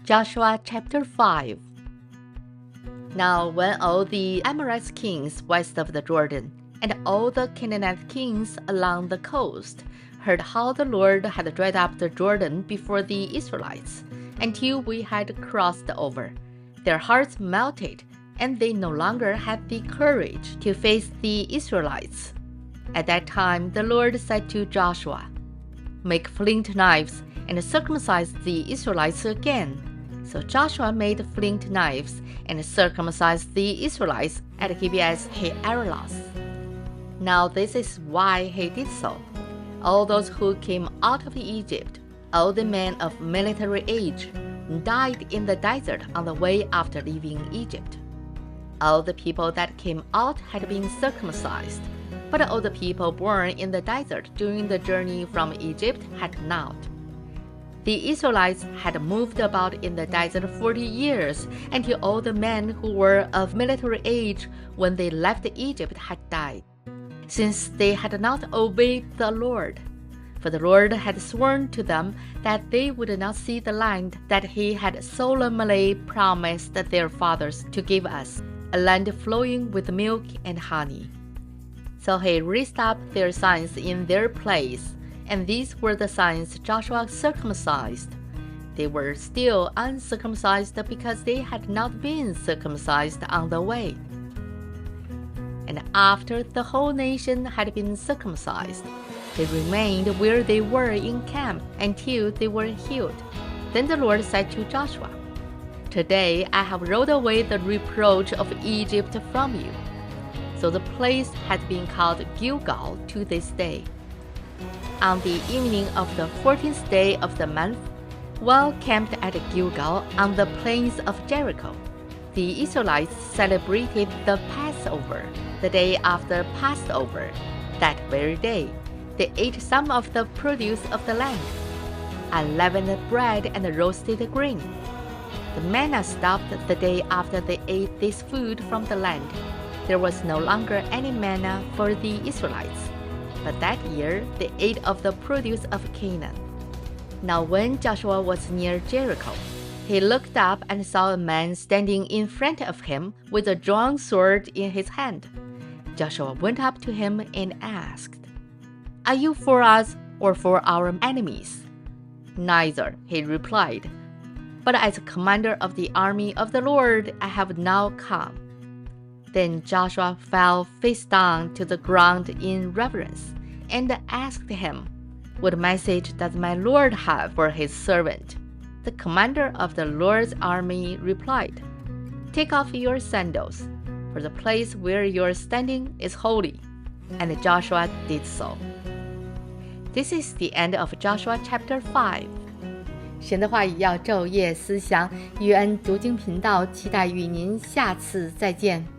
Joshua chapter 5. Now when all the Amorite kings west of the Jordan, and all the Canaanite kings along the coast, heard how the Lord had dried up the Jordan before the Israelites, until we had crossed over, their hearts melted, and they no longer had the courage to face the Israelites. At that time the Lord said to Joshua, "Make flint knives, and circumcise the Israelites again." So Joshua made flint knives, and circumcised the Israelites at Gibeath-Haaralos. Now this is why he did so. All those who came out of Egypt, all the men of military age, died in the desert on the way after leaving Egypt. All the people that came out had been circumcised, but all the people born in the desert during the journey from Egypt had not. The Israelites had moved about in the desert 40 years, until all the men who were of military age when they left Egypt had died, since they had not obeyed the Lord. For the Lord had sworn to them that they would not see the land that he had solemnly promised their fathers to give us, a land flowing with milk and honey. So he raised up their signs in their place, and these were the signs Joshua circumcised. They were still uncircumcised because they had not been circumcised on the way. And after the whole nation had been circumcised, they remained where they were in camp until they were healed. Then the Lord said to Joshua, "Today I have rolled away the reproach of Egypt from you." So the place had been called Gilgal to this day. On the evening of the 14th day of the month, while camped at Gilgal on the plains of Jericho, the Israelites celebrated the Passover, the day after Passover. That very day, they ate some of the produce of the land, unleavened bread and roasted grain. The manna stopped the day after they ate this food from the land. There was no longer any manna for the Israelites, but that year they ate of the produce of Canaan. Now when Joshua was near Jericho, he looked up and saw a man standing in front of him with a drawn sword in his hand. Joshua went up to him and asked, "Are you for us or for our enemies?" "Neither," he replied, "but as commander of the army of the Lord I have now come." Then Joshua fell face down to the ground in reverence and asked him, "What message does my Lord have for his servant?" The commander of the Lord's army replied, "Take off your sandals, for the place where you are standing is holy." And Joshua did so. This is the end of Joshua chapter 5. 神的话语要昼夜思想，玉恩读经频道期待与您下次再见。